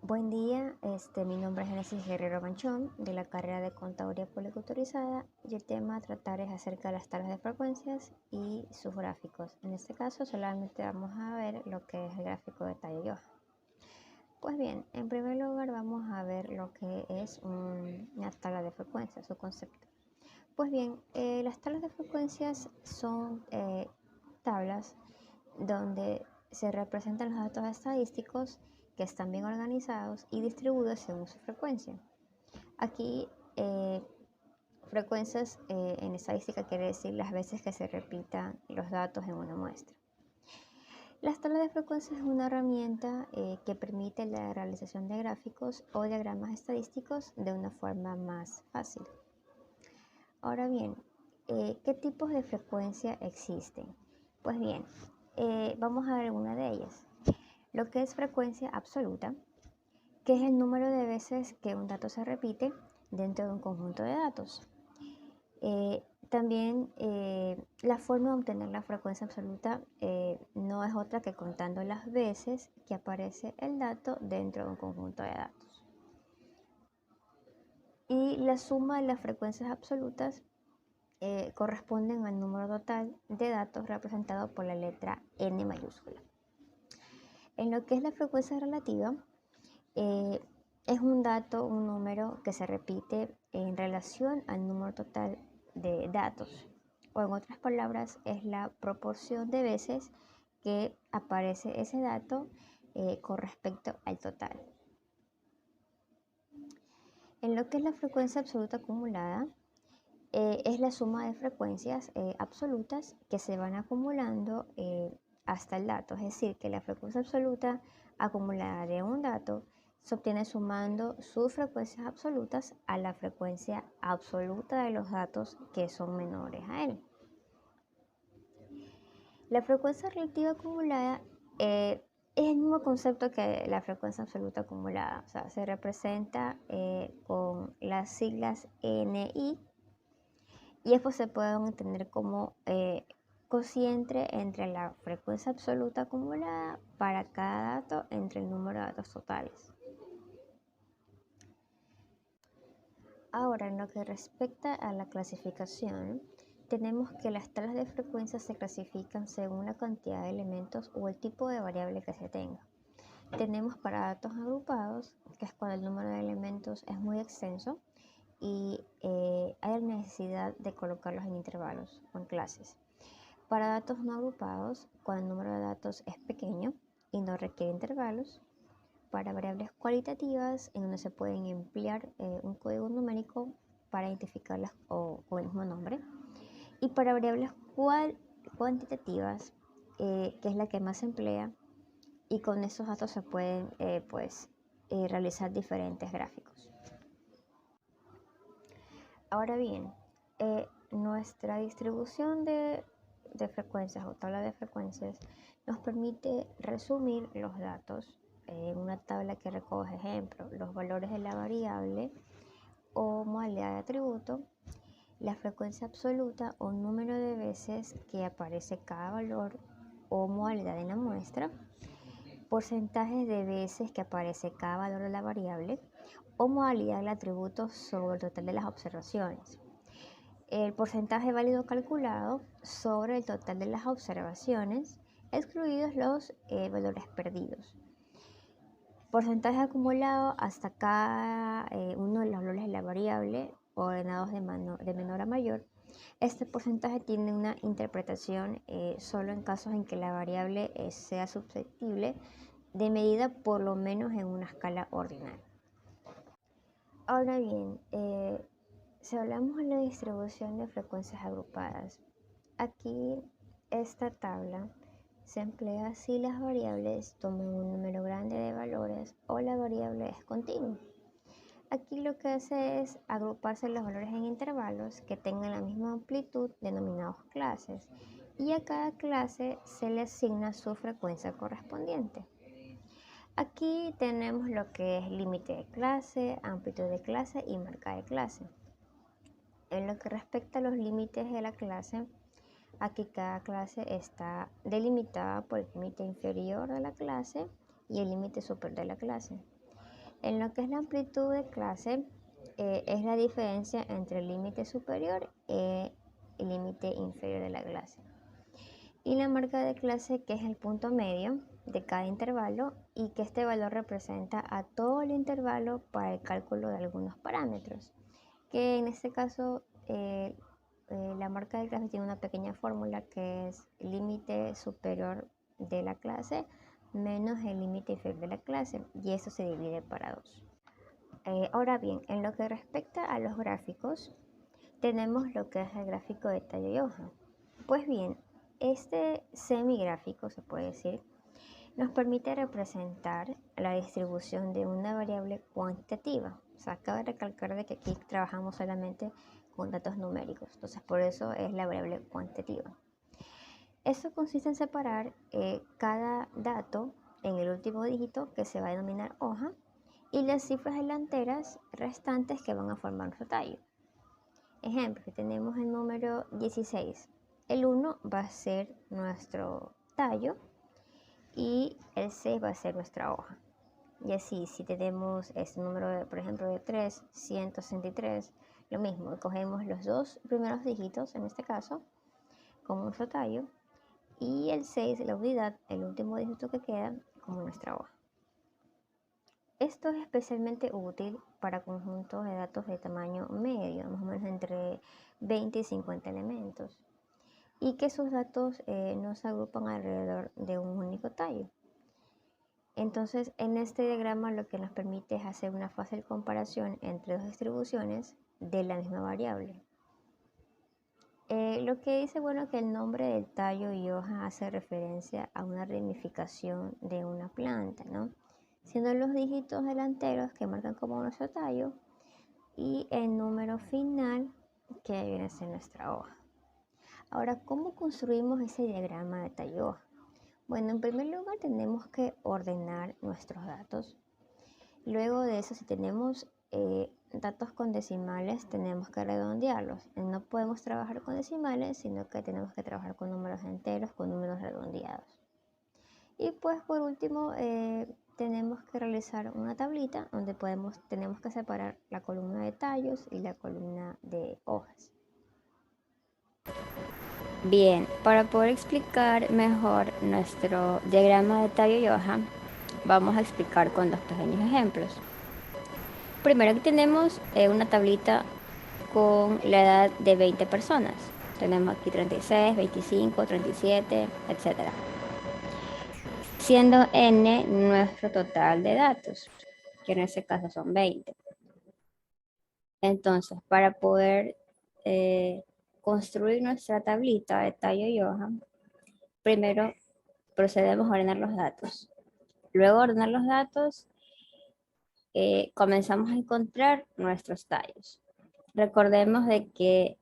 Buen día, mi nombre es Genesis Guerrero Manchón de la carrera de Contaduría Pública Autorizada y el tema a tratar es acerca de las tablas de frecuencias y sus gráficos. En este caso solamente vamos a ver lo que es el gráfico de tallo y hoja. Pues bien, en primer lugar vamos a ver lo que es una tabla de frecuencias, su concepto. Pues bien, las tablas de frecuencias son tablas donde se representan los datos estadísticos que están bien organizados y distribuidos según su frecuencia. Aquí, frecuencias en estadística quiere decir las veces que se repitan los datos en una muestra. Las tablas de frecuencias es una herramienta que permite la realización de gráficos o diagramas estadísticos de una forma más fácil. Ahora bien, ¿qué tipos de frecuencia existen? Pues bien, vamos a ver alguna de ellas. Lo que es frecuencia absoluta, que es el número de veces que un dato se repite dentro de un conjunto de datos. También la forma de obtener la frecuencia absoluta no es otra que contando las veces que aparece el dato dentro de un conjunto de datos. Y la suma de las frecuencias absolutas corresponden al número total de datos representado por la letra n mayúscula. En lo que es la frecuencia relativa, es un dato, un número que se repite en relación al número total de datos, o en otras palabras, es la proporción de veces que aparece ese dato con respecto al total. En lo que es la frecuencia absoluta acumulada, es la suma de frecuencias absolutas que se van acumulando hasta el dato, es decir, que la frecuencia absoluta acumulada de un dato se obtiene sumando sus frecuencias absolutas a la frecuencia absoluta de los datos que son menores a él. La frecuencia relativa acumulada es el mismo concepto que la frecuencia absoluta acumulada, o sea, se representa con las siglas NI y esto se puede entender como cociente entre la frecuencia absoluta acumulada para cada dato entre el número de datos totales. Ahora, en lo que respecta a la clasificación, tenemos que las tablas de frecuencia se clasifican según la cantidad de elementos o el tipo de variable que se tenga. Tenemos para datos agrupados, que es cuando el número de elementos es muy extenso y hay necesidad de colocarlos en intervalos o en clases. Para datos no agrupados, cuando el número de datos es pequeño y no requiere intervalos. Para variables cualitativas, en donde se pueden emplear un código numérico para identificarlas con el mismo nombre. Y para variables cuantitativas, que es la que más se emplea, y con esos datos se pueden realizar diferentes gráficos. Ahora bien, nuestra distribución de frecuencias o tabla de frecuencias nos permite resumir los datos en una tabla que recoge, ejemplo, los valores de la variable o modalidad de atributo, la frecuencia absoluta o número de veces que aparece cada valor o modalidad en la muestra, porcentajes de veces que aparece cada valor de la variable o modalidad del atributo sobre el total de las observaciones, el porcentaje válido calculado sobre el total de las observaciones, excluidos los valores perdidos, porcentaje acumulado hasta cada uno de los valores de la variable ordenados de menor a mayor. Este porcentaje tiene una interpretación solo en casos en que la variable sea susceptible de medida por lo menos en una escala ordinal. Ahora bien, si hablamos de la distribución de frecuencias agrupadas, aquí esta tabla se emplea si las variables toman un número grande de valores o la variable es continua. Aquí lo que hace es agruparse los valores en intervalos que tengan la misma amplitud denominados clases y a cada clase se le asigna su frecuencia correspondiente. Aquí tenemos lo que es límite de clase, amplitud de clase y marca de clase. En lo que respecta a los límites de la clase, aquí cada clase está delimitada por el límite inferior de la clase y el límite superior de la clase. En lo que es la amplitud de clase, es la diferencia entre el límite superior y el límite inferior de la clase. Y la marca de clase, que es el punto medio de cada intervalo y que este valor representa a todo el intervalo para el cálculo de algunos parámetros. Que en este caso, la marca de clase tiene una pequeña fórmula que es límite superior de la clase menos el límite inferior de la clase, y eso se divide para 2. Ahora bien, en lo que respecta a los gráficos, tenemos lo que es el gráfico de tallo y hoja. Pues bien, este semigráfico, se puede decir, nos permite representar la distribución de una variable cuantitativa. O sea, cabe recalcar de que aquí trabajamos solamente con datos numéricos, entonces por eso es la variable cuantitativa. Eso consiste en separar cada dato en el último dígito, que se va a denominar hoja, y las cifras delanteras restantes que van a formar nuestro tallo. Ejemplo, si tenemos el número 16, el 1 va a ser nuestro tallo y el 6 va a ser nuestra hoja. Y así, si tenemos este número, por ejemplo, de 3, 163, lo mismo, cogemos los dos primeros dígitos, en este caso, como nuestro tallo, y el 6, la unidad, el último dígito que queda, como nuestra hoja. Esto es especialmente útil para conjuntos de datos de tamaño medio, más o menos entre 20 y 50 elementos, y que sus datos no se agrupan alrededor de un único tallo. Entonces, en este diagrama lo que nos permite es hacer una fácil comparación entre dos distribuciones de la misma variable. Lo que dice, bueno, que el nombre del tallo y hoja hace referencia a una ramificación de una planta, ¿no? Siendo los dígitos delanteros que marcan como nuestro tallo y el número final que viene a ser nuestra hoja. Ahora, ¿cómo construimos ese diagrama de tallo y hoja? Bueno, en primer lugar tenemos que ordenar nuestros datos. Luego de eso, si tenemos datos con decimales, tenemos que redondearlos. No podemos trabajar con decimales, sino que tenemos que trabajar con números enteros, con números redondeados. Y pues por último, tenemos que realizar una tablita donde tenemos que separar la columna de tallos y la columna de hojas. Bien, para poder explicar mejor nuestro diagrama de tallo y hoja, vamos a explicar con dos pequeños ejemplos. Primero aquí tenemos una tablita con la edad de 20 personas. Tenemos aquí 36, 25, 37, etc. Siendo n nuestro total de datos, que en este caso son 20. Entonces, para poder construir nuestra tablita de tallo y hoja, primero procedemos a ordenar los datos. Luego de ordenar los datos, comenzamos a encontrar nuestros tallos. Recordemos de que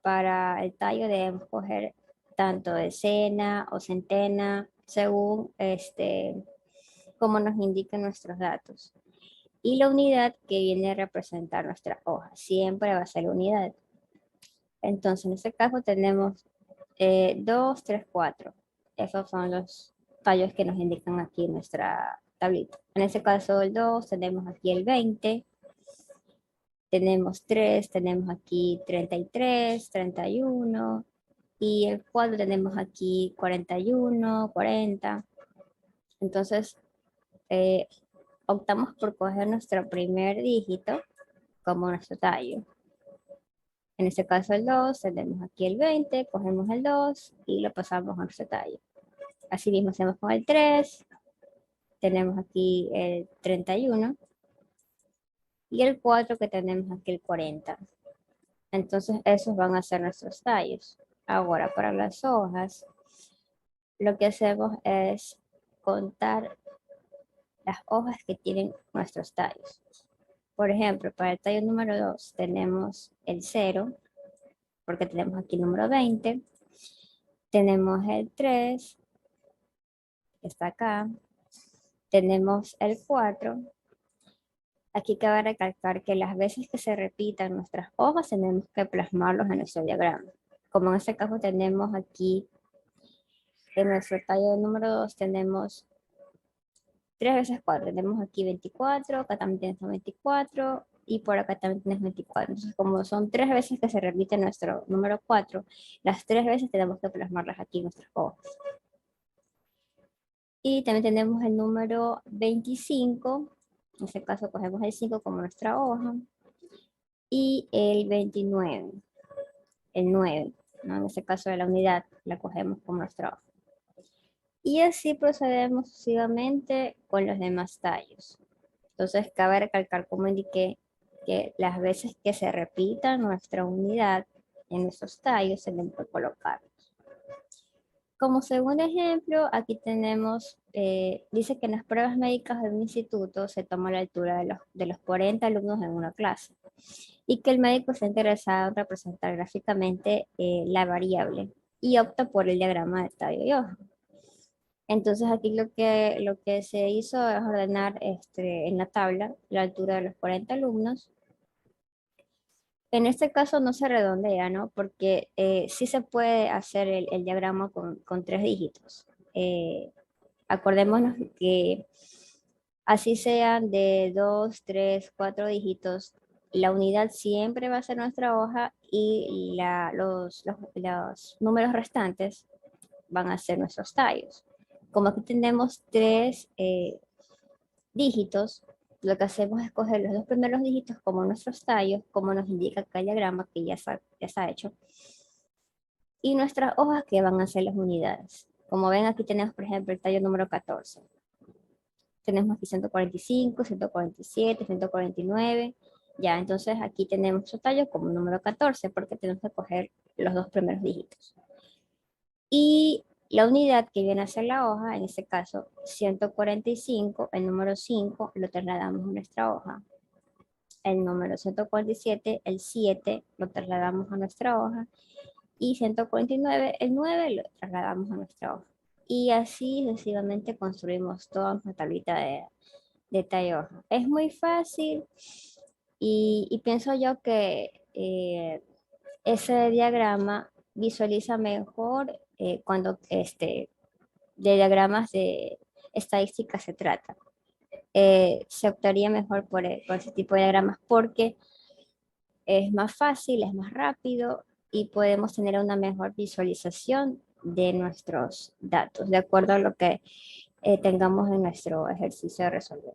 para el tallo debemos coger tanto decena o centena, según como nos indiquen nuestros datos. Y la unidad que viene a representar nuestra hoja, siempre va a ser la unidad. Entonces, en este caso tenemos 2, 3, 4. Esos son los tallos que nos indican aquí en nuestra tablita. En este caso el 2, tenemos aquí el 20. Tenemos 3, tenemos aquí 33, 31. Y el 4 tenemos aquí 41, 40. Entonces, optamos por coger nuestro primer dígito como nuestro tallo. En este caso el 2, tenemos aquí el 20, cogemos el 2 y lo pasamos a nuestro tallo. Así mismo hacemos con el 3, tenemos aquí el 31 y el 4 que tenemos aquí el 40. Entonces esos van a ser nuestros tallos. Ahora para las hojas, lo que hacemos es contar las hojas que tienen nuestros tallos. Por ejemplo, para el tallo número 2 tenemos el 0, porque tenemos aquí el número 20. Tenemos el 3, que está acá. Tenemos el 4. Aquí cabe recalcar que las veces que se repitan nuestras hojas tenemos que plasmarlos en nuestro diagrama. Como en este caso tenemos aquí en nuestro tallo número 2 tenemos 3 veces 4, tenemos aquí 24, acá también tenemos 24 y por acá también tenemos 24. Entonces, como son 3 veces que se repite nuestro número 4, las 3 veces tenemos que plasmarlas aquí en nuestras hojas. Y también tenemos el número 25, en este caso cogemos el 5 como nuestra hoja, y el 29, el 9, ¿no? En este caso de la unidad la cogemos como nuestra hoja. Y así procedemos sucesivamente con los demás tallos. Entonces, cabe recalcar, como indiqué, que las veces que se repita nuestra unidad en esos tallos se deben colocar. Como segundo ejemplo, aquí tenemos, dice que en las pruebas médicas de un instituto se toma la altura de los 40 alumnos en una clase y que el médico está interesado en representar gráficamente la variable y opta por el diagrama de tallo y hoja. Entonces aquí lo que se hizo es ordenar en la tabla la altura de los 40 alumnos. En este caso no se redondea, ¿no? Porque sí se puede hacer el diagrama con 3 dígitos. Acordémonos que así sean de 2, 3, 4 dígitos, la unidad siempre va a ser nuestra hoja y los números restantes van a ser nuestros tallos. Como aquí tenemos 3 dígitos, lo que hacemos es coger los 2 primeros dígitos como nuestros tallos, como nos indica acá el diagrama que ya está hecho, y nuestras hojas que van a ser las unidades. Como ven, aquí tenemos, por ejemplo, el tallo número 14. Tenemos aquí 145, 147, 149. Ya, entonces aquí tenemos su tallo como número 14 porque tenemos que coger los 2 primeros dígitos. Y la unidad que viene a ser la hoja, en este caso 145, el número 5 lo trasladamos a nuestra hoja. El número 147, el 7 lo trasladamos a nuestra hoja. Y 149, el 9 lo trasladamos a nuestra hoja. Y así sucesivamente construimos toda nuestra tablita de tallo hoja. Es muy fácil y pienso yo que ese diagrama visualiza mejor cuando de diagramas de estadística se trata. Se optaría mejor por ese tipo de diagramas porque es más fácil, es más rápido y podemos tener una mejor visualización de nuestros datos, de acuerdo a lo que tengamos en nuestro ejercicio de resolver.